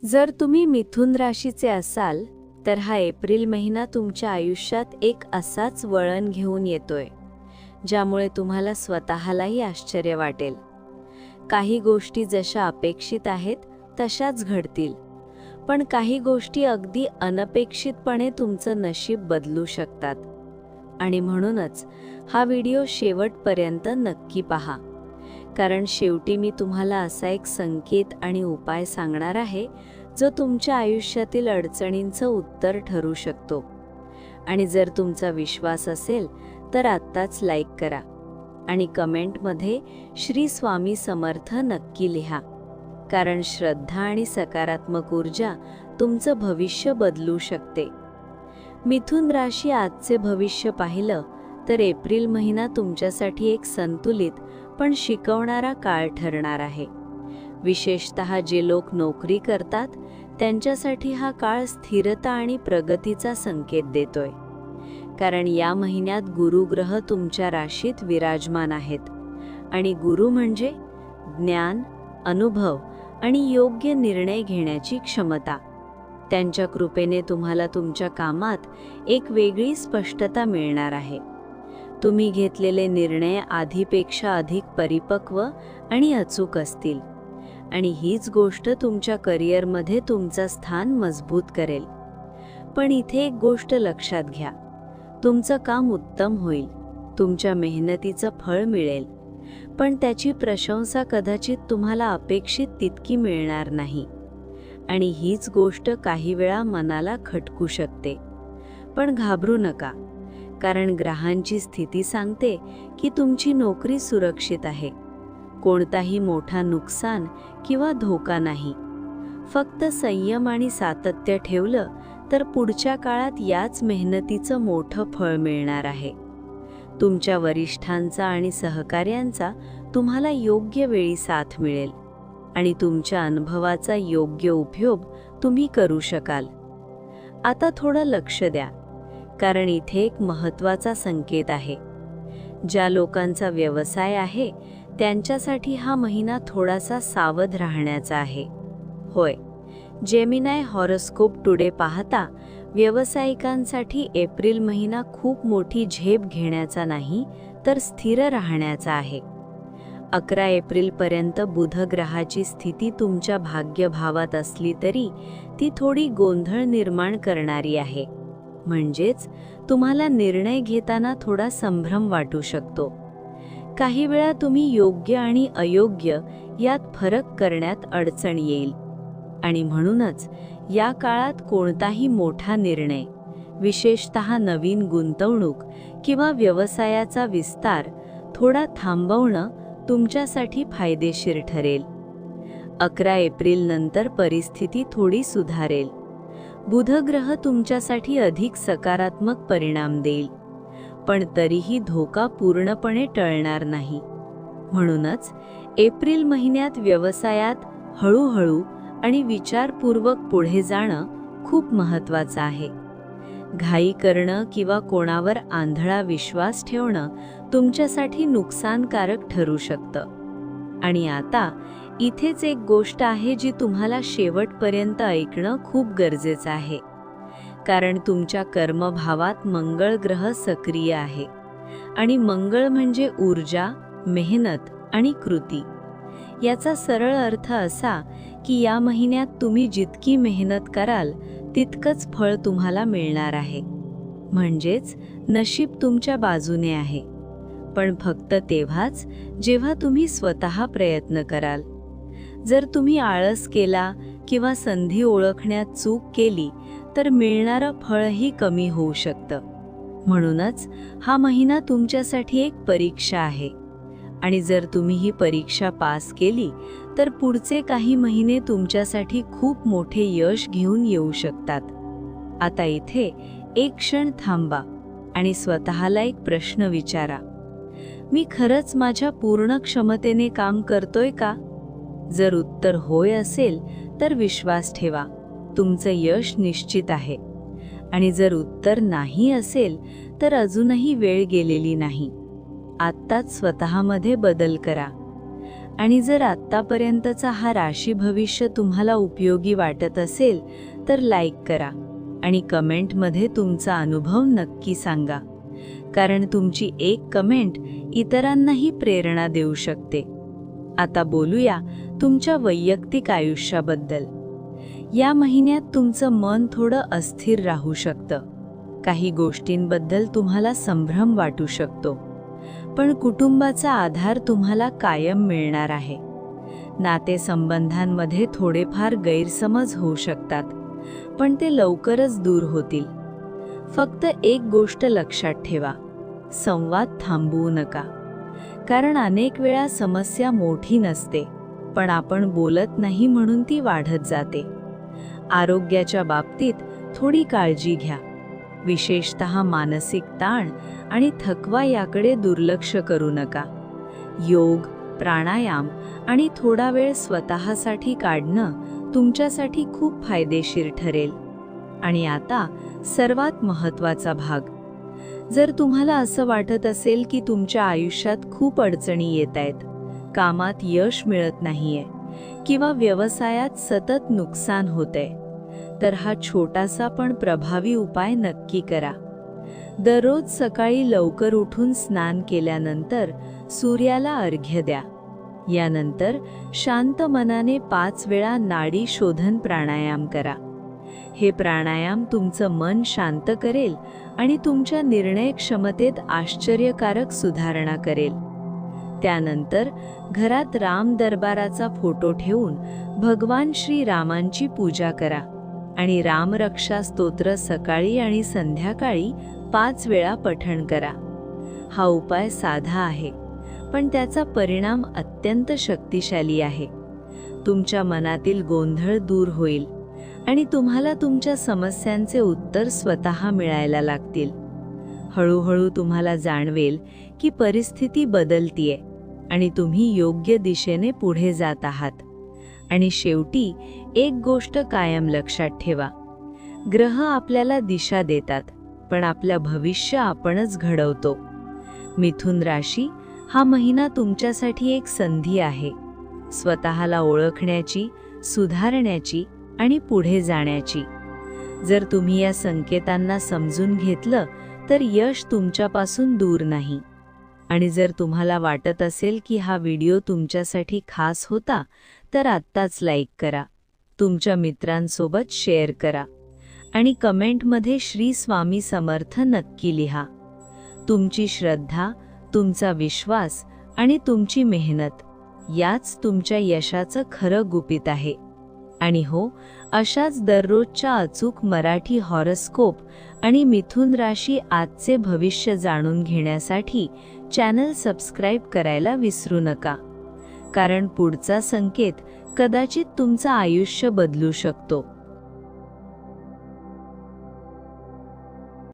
जर तुम्ही मिथुन राशीचे असाल तर हा एप्रिल महिना तुमच्या आयुष्यात एक असाच वळण घेऊन येतोय ज्यामुळे तुम्हाला स्वतःलाही आश्चर्य वाटेल. काही गोष्टी जशा अपेक्षित आहेत तशाच घडतील, पण काही गोष्टी अगदी अनपेक्षितपणे तुमचं नशीब बदलू शकतात. आणि म्हणूनच हा व्हिडिओ शेवटपर्यंत नक्की पहा, कारण शेवटी मी तुम्हाला असा एक संकेत आणि उपाय सांगणार आहे जो तुमच्या आयुष्यातील अडचणींचं उत्तर ठरू शकतो. आणि जर तुमचा विश्वास असेल तर आत्ताच लाईक करा आणि कमेंटमध्ये श्री स्वामी समर्थ नक्की लिहा, कारण श्रद्धा आणि सकारात्मक ऊर्जा तुमचं भविष्य बदलू शकते. मिथुन राशी आजचे भविष्य पाहिलं तर एप्रिल महिना तुमच्यासाठी एक संतुलित पण शिकवणारा काळ ठरणार आहे. विशेषतः जे लोक नोकरी करतात त्यांच्यासाठी हा काळ स्थिरता आणि प्रगतीचा संकेत देतोय, कारण या महिन्यात गुरुग्रह तुमच्या राशीत विराजमान आहेत. आणि गुरु म्हणजे ज्ञान, अनुभव आणि योग्य निर्णय घेण्याची क्षमता. त्यांच्या कृपेने तुम्हाला तुमच्या कामात एक वेगळी स्पष्टता मिळणार आहे. तुम्ही घेतलेले निर्णय आधीपेक्षा अधिक परिपक्व आणि अचूक असतील, आणि हीच गोष्ट तुमच्या करिअरमध्ये तुमचं स्थान मजबूत करेल. पण इथे एक गोष्ट लक्षात घ्या, तुमचं काम उत्तम होईल, तुमच्या मेहनतीचं फळ मिळेल, पण त्याची प्रशंसा कदाचित तुम्हाला अपेक्षित तितकी मिळणार नाही. आणि हीच गोष्ट काही वेळा मनाला खटकू शकते. पण घाबरू नका, कारण ग्रहांची स्थिती सांगते की तुमची नोकरी सुरक्षित आहे. कोणताही मोठा नुकसान किंवा धोका नाही. फक्त संयम आणि सातत्य ठेवलं तर पुढच्या काळात याच मेहनतीचं मोठं फळ मिळणार आहे. तुमच्या वरिष्ठांचा आणि सहकाऱ्यांचा तुम्हाला योग्य वेळी साथ मिळेल, आणि तुमच्या अनुभवाचा योग्य उपयोग तुम्ही करू शकाल. आता थोडं लक्ष द्या, कारण इथे एक महत्त्वाचा संकेत आहे. ज्या लोकांचा व्यवसाय आहे त्यांच्यासाठी हा महिना थोडासा सावध राहण्याचा आहे. होय, जेमिनाय हॉरोस्कोप टुडे पाहता व्यावसायिकांसाठी एप्रिल महिना खूप मोठी झेप घेण्याचा नाही तर स्थिर राहण्याचा आहे. 11 एप्रिलपर्यंत बुध ग्रहाची स्थिती तुमच्या भाग्यभावात असली तरी ती थोडी गोंधळ निर्माण करणारी आहे. म्हणजेच तुम्हाला निर्णय घेताना थोडा संभ्रम वाटू शकतो. काही वेळा तुम्ही योग्य आणि अयोग्य यात फरक करण्यात अडचण येईल. आणि म्हणूनच या काळात कोणताही मोठा निर्णय, विशेषतः नवीन गुंतवणूक किंवा व्यवसायाचा विस्तार, थोडा थांबवणं तुमच्यासाठी फायदेशीर ठरेल. 11 एप्रिल नंतर परिस्थिती थोडी सुधारेल. बुध ग्रह तुमच्यासाठी अधिक सकारात्मक परिणाम देईल, पण तरीही धोका पूर्णपणे टळणार नाही. म्हणूनच एप्रिल महिन्यात व्यवसायात हळूहळू आणि विचारपूर्वक पुढे जाणं खूप महत्त्वाचं आहे. घाई करणं किंवा कोणावर आंधळा विश्वास ठेवणं तुमच्यासाठी नुकसानकारक ठरू शकतं. आणि आता इथेच एक गोष्ट आहे जी तुम्हाला शेवटपर्यंत ऐकणं खूप गरजेचं आहे, कारण तुमच्या कर्मभावात मंगळ ग्रह सक्रिय आहे. आणि मंगळ म्हणजे ऊर्जा, मेहनत आणि कृती. याचा सरळ अर्थ असा की या महिन्यात तुम्ही जितकी मेहनत कराल तितकंच फळ तुम्हाला मिळणार आहे. म्हणजेच नशीब तुमच्या बाजूने आहे, पण फक्त तेव्हाच जेव्हा तुम्ही स्वतः प्रयत्न कराल. जर तुम्ही आळस केला किंवा संधी ओळखण्यात चूक केली तर मिळणारं फळही कमी होऊ शकतं. म्हणूनच हा महिना तुमच्यासाठी एक परीक्षा आहे, आणि जर तुम्ही ही परीक्षा पास केली तर पुढचे काही महिने तुमच्यासाठी खूप मोठे यश घेऊन येऊ शकतात. आता इथे एक क्षण थांबा आणि स्वतःला एक प्रश्न विचारा, मी खरंच माझ्या पूर्ण क्षमतेने काम करतोय का? जर उत्तर होय असेल तर विश्वास ठेवा, तुमचं यश निश्चित आहे. आणि जर उत्तर नाही असेल तर अजूनही वेळ गेलेली नाही. आत्ताच स्वतःमध्ये बदल करा. आणि जर आत्तापर्यंतचा हा राशी भविष्य तुम्हाला उपयोगी वाटत असेल तर लाईक करा आणि कमेंटमध्ये तुमचा अनुभव नक्की सांगा, कारण तुमची एक कमेंट इतरांनाही प्रेरणा देऊ शकते. आता बोलूया तुमच्या वैयक्तिक आयुष्याबद्दल. या महिन्यात तुमचं मन थोडं अस्थिर राहू शकतं. काही गोष्टींबद्दल तुम्हाला संभ्रम वाटू शकतो, पण कुटुंबाचा आधार तुम्हाला कायम मिळणार आहे. नातेसंबंधांमध्ये थोडेफार गैरसमज होऊ शकतात, पण ते लवकरच दूर होतील. फक्त एक गोष्ट लक्षात ठेवा, संवाद थांबवू नका. कारण अनेक वेळा समस्या मोठी नसते, पण आपण बोलत नाही म्हणून ती वाढत जाते. आरोग्याच्या बाबतीत थोडी काळजी घ्या. विशेषतः मानसिक ताण आणि थकवा याकडे दुर्लक्ष करू नका. योग, प्राणायाम आणि थोडा वेळ स्वतःसाठी काढणं तुमच्यासाठी खूप फायदेशीर ठरेल. आणि आता सर्वात महत्त्वाचा भाग. जर तुम्हाला असं वाटत असेल की तुमच्या आयुष्यात खूप अडचणी येत आहेत, कामात यश मिळत नाहीये किंवा व्यवसायात सतत नुकसान होतंय, तर हा छोटासा पण प्रभावी उपाय नक्की करा. दररोज सकाळी लवकर उठून स्नान केल्यानंतर सूर्याला अर्घ्य द्या. यानंतर शांत मनाने 5 वेळा नाडी शोधन प्राणायाम करा. हे प्राणायाम तुमचं मन शांत करेल आणि तुमच्या निर्णय क्षमतेत आश्चर्यकारक सुधारणा करेल. त्यानंतर घरात राम दरबाराचा फोटो ठेवून भगवान श्री रामांची पूजा करा आणि रामरक्षा स्तोत्र सकाळी आणि संध्याकाळी 5 वेळा पठण करा. हा उपाय साधा आहे, पण त्याचा परिणाम अत्यंत शक्तिशाली आहे. तुमच्या मनातील गोंधळ दूर होईल आणि तुम्हाला तुमच्या समस्यांचे उत्तर स्वतः मिळायला लागतील. हळूहळू तुम्हाला जाणवेल की परिस्थिती बदलतीये आणि तुम्ही योग्य दिशेने पुढे जात आहात. आणि शेवटी एक गोष्ट कायम लक्षात ठेवा, ग्रह आपल्याला दिशा देतात, पण आपलं भविष्य आपणच घडवतो. मिथुन राशी, हा महिना तुमच्यासाठी एक संधी आहे, स्वतःला ओळखण्याची, सुधारण्याची आणि पुढे जाण्याची. जर तुम्ही या संकेतांना समजून घेतलं तर यश तुमच्यापासून दूर नाही. आणि जर तुम्हाला वाटत असेल की हा व्हिडिओ तुमच्यासाठी खास होता, तर आत्ताच लाईक करा, तुमच्या मित्रांसोबत शेअर करा आणि कमेंटमध्ये श्री स्वामी समर्थ नक्की लिहा. तुमची श्रद्धा, तुमचा विश्वास आणि तुमची मेहनत याच तुमच्या यशाचं खरं गुपित आहे. आणि हो, अशाच दररोजच्या अचूक मराठी हॉरोस्कोप आणि मिथुन राशी आजचे भविष्य जाणून घेण्यासाठी चॅनल सबस्क्राईब करायला विसरू नका, कारण पुढचा संकेत कदाचित तुमचं आयुष्य बदलू शकतो.